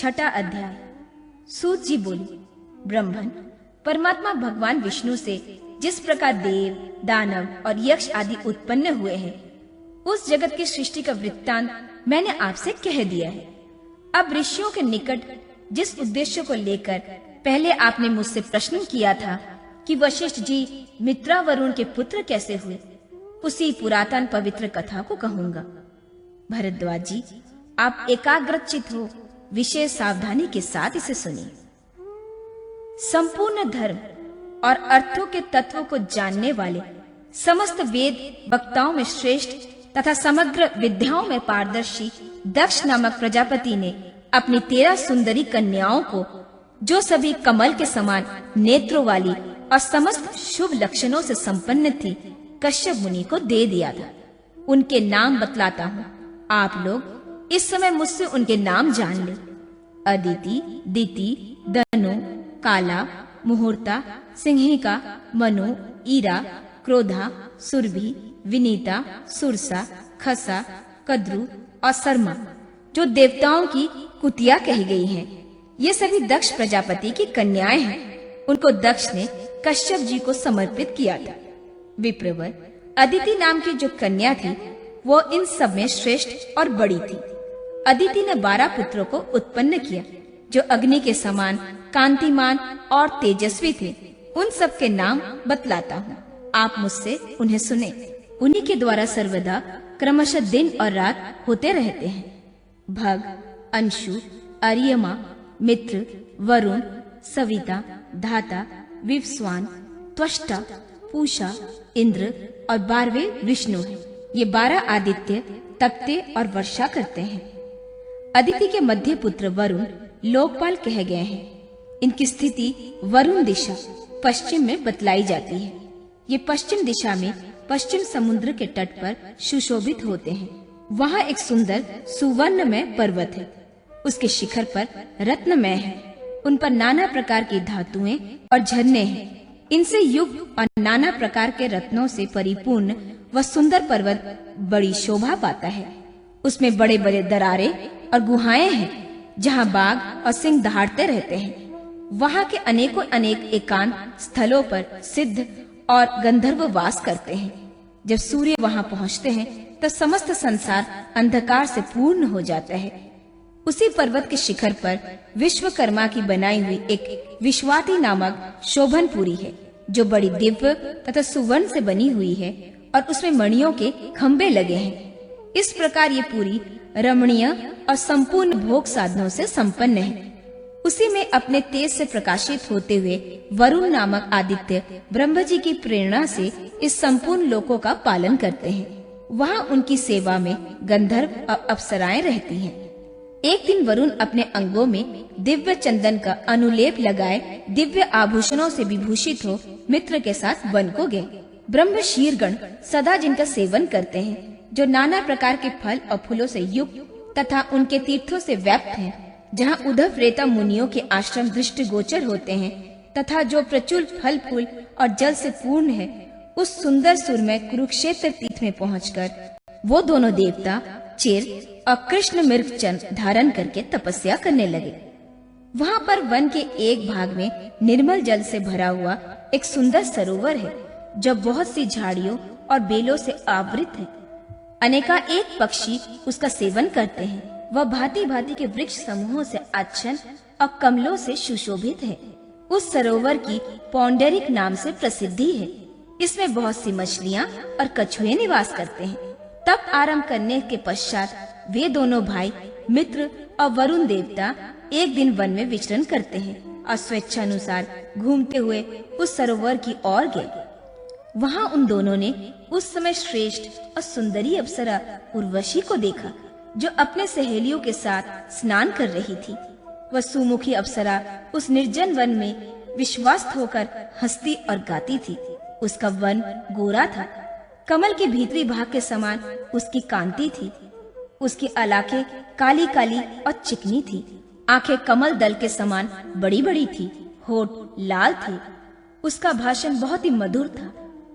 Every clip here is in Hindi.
छठा अध्याय। सूत जी बोली, ब्रह्मन, परमात्मा भगवान विष्णु से जिस प्रकार देव, दानव और यक्ष आदि उत्पन्न हुए हैं, उस जगत की सृष्टि का वृत्तांत मैंने आपसे कह दिया है। अब ऋषियों के निकट जिस उद्देश्य को लेकर पहले आपने मुझसे प्रश्न किया था कि वशिष्ठ जी मित्रा वरुण के पुत्र कैसे हुए, उसी पुरातन पवित्र कथा को कहूंगा। भरद्वाज जी, आप एकाग्रचित हो विशेष सावधानी के साथ इसे सुनिए। संपूर्ण धर्म और अर्थों के तत्वों को जानने वाले समस्त वेद वक्ताओं में श्रेष्ठ तथा समग्र विद्याओं में पारदर्शी दक्ष नामक प्रजापति ने अपनी 13 सुंदरी कन्याओं को, जो सभी कमल के समान नेत्रों वाली और समस्त शुभ लक्षणों से संपन्न थी, कश्यप मुनि को दे दिया था। उनके नाम बतलाता हूँ, आप लोग इस समय मुझसे उनके नाम जान ले। अदिति, दिति, दनु, काला, मुहूर्ता, सिंहिका, मनु, ईरा, क्रोधा, सुरभि, विनीता, सुरसा, खसा, कद्रु और शर्मा, जो देवताओं की कुतिया कही गई हैं। ये सभी दक्ष प्रजापति की कन्याएं हैं। उनको दक्ष ने कश्यप जी को समर्पित किया था। विप्रवर, अदिति नाम की जो कन्या थी, वो इन सब में श्रेष्ठ और बड़ी थी। अदिति ने 12 पुत्रों को उत्पन्न किया, जो अग्नि के समान कांतिमान और तेजस्वी थे। उन सब के नाम बतलाता हूँ, आप मुझसे उन्हें सुने। उन्हीं के द्वारा सर्वदा क्रमशः दिन और रात होते रहते हैं। भग, अंशु, अर्यमा, मित्र, वरुण, सविता, धाता, विवस्वान, त्वष्टा, पूषा, इंद्र और 12वें विष्णु हैं। ये 12 आदित्य तपते और वर्षा करते हैं। अदिति के मध्य पुत्र वरुण लोकपाल कहे गए हैं। इनकी स्थिति वरुण दिशा पश्चिम में बतलाई जाती है। ये पश्चिम दिशा में पश्चिम समुद्र के तट पर सुशोभित होते हैं। वहाँ एक सुंदर सुवर्णमय पर्वत है। उसके शिखर पर रत्नमय है। उन पर नाना प्रकार की धातुएं और झरने हैं। इनसे युक्त और नाना प्रकार के रत्नों से परिपूर्ण वह सुंदर पर्वत बड़ी शोभा पाता है। उसमें बड़े बड़े दरारे और गुहाएं हैं, जहाँ बाघ और सिंह दहाड़ते रहते हैं। वहाँ के अनेकों अनेक एकांत स्थलों पर सिद्ध और गंधर्व वास करते हैं। जब सूर्य वहाँ पहुँचते हैं तो समस्त संसार अंधकार से पूर्ण हो जाता है। उसी पर्वत के शिखर पर विश्वकर्मा की बनाई हुई एक विश्वाती नामक शोभनपुरी है, जो बड़ी दिव्य तथा सुवर्ण से बनी हुई है और उसमें मणियों के खंभे लगे हैं। इस प्रकार ये पूरी रमणीय और संपूर्ण भोग साधनों से संपन्न है। उसी में अपने तेज से प्रकाशित होते हुए वरुण नामक आदित्य ब्रह्म जी की प्रेरणा से इस संपूर्ण लोकों का पालन करते हैं। वहाँ उनकी सेवा में गंधर्व और अप्सराएं रहती हैं। एक दिन वरुण अपने अंगों में दिव्य चंदन का अनुलेप लगाए दिव्य आभूषणों से विभूषित हो मित्र के साथ वन को गए। ब्रह्म शीरगण सदा जिनका सेवन करते हैं, जो नाना प्रकार के फल और फूलों से युक्त तथा उनके तीर्थों से व्याप्त हैं, जहाँ उद्धव रेता मुनियों के आश्रम दृष्टि गोचर होते हैं तथा जो प्रचुर फल फूल और जल से पूर्ण है, उस सुंदर सुरमय कुरुक्षेत्र तीर्थ में पहुंचकर वो दोनों देवता चिर और कृष्ण मृग चंद धारण करके तपस्या करने लगे। वहाँ पर वन के एक भाग में निर्मल जल से भरा हुआ एक सुंदर सरोवर है, जो बहुत सी झाड़ियों और बेलों से आवृत है। अनेकानेक पक्षी उसका सेवन करते हैं। वह भांति भांति के वृक्ष समूहों से आच्छन्न और कमलों से सुशोभित है। उस सरोवर की पौंडरिक नाम से प्रसिद्धि है। इसमें बहुत सी मछलियाँ और कछुए निवास करते हैं। तप आरंभ करने के पश्चात वे दोनों भाई मित्र और वरुण देवता एक दिन वन में विचरण करते हैं और स्वेच्छानुसार घूमते हुए उस सरोवर की ओर गए। वहाँ उन दोनों ने उस समय श्रेष्ठ और सुंदरी अप्सरा उर्वशी को देखा, जो अपने सहेलियों के साथ स्नान कर रही थी। वह सुमुखी अप्सरा उस निर्जन वन में विश्वस्त होकर हंसती और गाती थी। उसका वन गोरा था। कमल के भीतरी भाग के समान उसकी कांति थी। उसकी आलाखें काली काली और चिकनी थी। आंखें कमल दल के समान बड़ी बड़ी थी। होठ लाल थे। उसका भाषण बहुत ही मधुर था।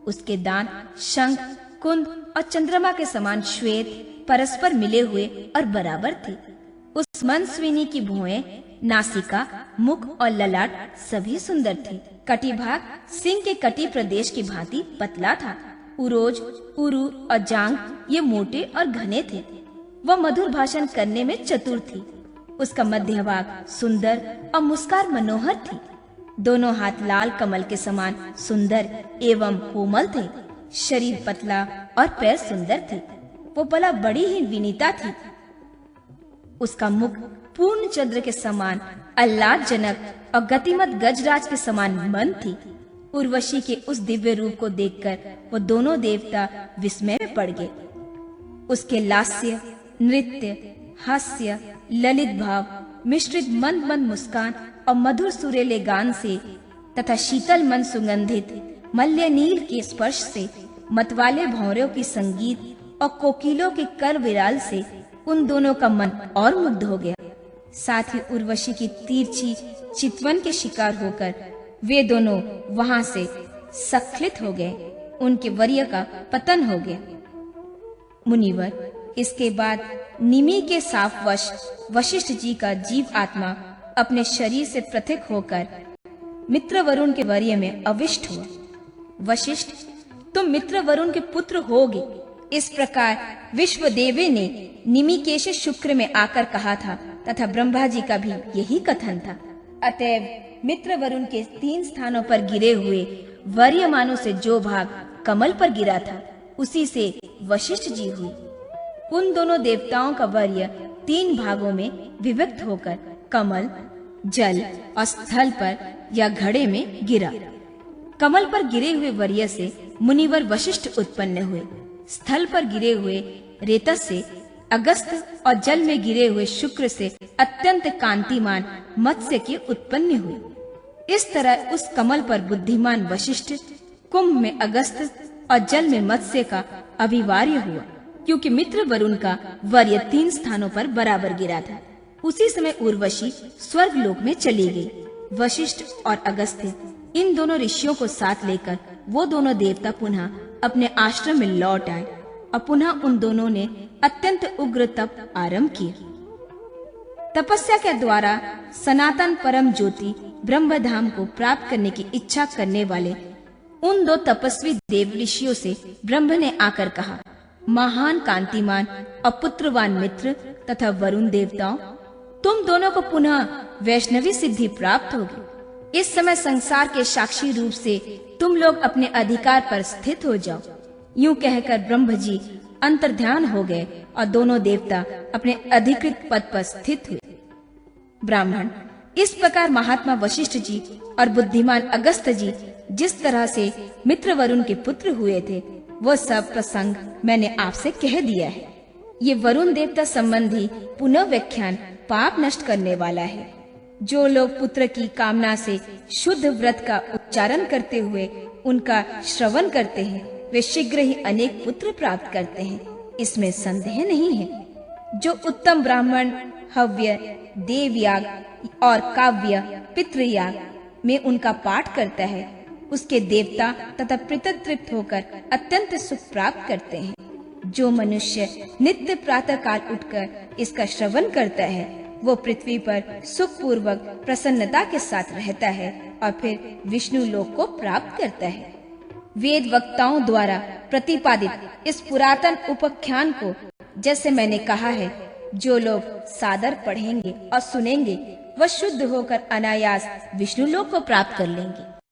उसके दांत शंख, कुंद और चंद्रमा के समान श्वेत, परस्पर मिले हुए और बराबर थे। उस मनस्विनी की भौहें, नासिका, मुख और ललाट सभी सुंदर थी। कटिभाग सिंह के कटी प्रदेश की भांति पतला था। उरोज, उरु और जांग ये मोटे और घने थे। वह मधुर भाषण करने में चतुर थी। उसका मध्य भाग सुंदर और मुस्कान मनोहर थी। दोनों हाथ लाल कमल के समान सुंदर एवं कोमल थे। शरीर पतला और पैर सुंदर थे। वो भला बड़ी ही विनीता थी। उसका मुख पूर्ण चंद्र के समान आह्लादजनक और गतिमत गजराज के समान मन थी। उर्वशी के उस दिव्य रूप को देखकर वो दोनों देवता विस्मय में पड़ गए। उसके लास्य, नृत्य, हास्य, ललित भाव, मिश्रित मंद मंद मुस्कान और मधुर सुरीले गान से तथा शीतल मन सुगंधित मल्य नील के स्पर्श से, मतवाले भौरों की संगीत और कोकिलों के कर विराल से उन दोनों का मन और मुग्ध हो गया। साथ ही उर्वशी की तिरछी चितवन के शिकार होकर वे दोनों वहां से स्खलित हो गए। उनके वर्य का पतन हो गया। मुनिवर, इसके बाद निमि के साफवश वशिष्ठ जी का जीव आत्मा अपने शरीर से पृथक होकर मित्र वरुण के वर्य में अविष्ट हुआ। वशिष्ठ, तुम मित्र वरुण के पुत्र होगे। इस प्रकार विश्वदेवे ने निमिकेश शुक्र में आकर कहा था तथा ब्रह्मा जी का भी यही कथन था। अतएव मित्र वरुण के 3 स्थानों पर गिरे हुए वर्यमानों से जो भाग कमल पर गिरा था, उसी से वशिष्ठ जी हुई। उन दोनों देवताओं का वर्य 3 भागों में विभक्त होकर कमल, जल और स्थल पर या घड़े में गिरा। कमल पर गिरे हुए वर्य से मुनिवर वशिष्ठ उत्पन्न हुए। स्थल पर गिरे हुए रेतस से अगस्त और जल में गिरे हुए शुक्र से अत्यंत कांतिमान मत्स्य के उत्पन्न हुए। इस तरह उस कमल पर बुद्धिमान वशिष्ठ, कुंभ में अगस्त और जल में मत्स्य का अभिवार्य हुआ, क्योंकि मित्र वरुण का वर्य 3 स्थानों पर बराबर गिरा था। उसी समय उर्वशी स्वर्ग लोक में चली गई। वशिष्ठ और अगस्त्य इन दोनों ऋषियों को साथ लेकर वो दोनों देवता पुनः अपने आश्रम में लौट आए और पुनः उन दोनों ने अत्यंत उग्र तप आरंभ किया। तपस्या के द्वारा सनातन परम ज्योति ब्रह्मधाम को प्राप्त करने की इच्छा करने वाले उन 2 तपस्वी देव ऋषियों से ब्रह्म ने आकर कहा, महान कांतिमान और पुत्रवान मित्र तथा वरुण देवताओं, तुम दोनों को पुनः वैष्णवी सिद्धि प्राप्त होगी। इस समय संसार के साक्षी रूप से तुम लोग अपने अधिकार पर स्थित हो जाओ। यूं कहकर ब्रह्म जी अंतर्ध्यान हो गए और दोनों देवता अपने अधिकृत पद पर स्थित हुए। ब्राह्मण, इस प्रकार महात्मा वशिष्ठ जी और बुद्धिमान अगस्त जी जिस तरह से मित्र वरुण के पुत्र हुए थे, वो सब प्रसंग मैंने आपसे कह दिया है। ये वरुण देवता संबंधी पुनः व्याख्यान पाप नष्ट करने वाला है। जो लोग पुत्र की कामना से शुद्ध व्रत का उच्चारण करते हुए उनका श्रवण करते हैं, वे शीघ्र ही अनेक पुत्र प्राप्त करते हैं, इसमें संदेह नहीं है। जो उत्तम ब्राह्मण हव्य, देवयाग और काव्य, पितृयाग में उनका पाठ करता है, उसके देवता तथा पितृ तृप्त होकर अत्यंत सुख प्राप्त करते हैं। जो मनुष्य नित्य प्रातः काल उठकर इसका श्रवण करता है, वो पृथ्वी पर सुख पूर्वक प्रसन्नता के साथ रहता है और फिर विष्णु लोक को प्राप्त करता है। वेद वक्ताओं द्वारा प्रतिपादित इस पुरातन उपाख्यान को जैसे मैंने कहा है, जो लोग सादर पढ़ेंगे और सुनेंगे, वह शुद्ध होकर अनायास विष्णु लोक को प्राप्त कर लेंगे।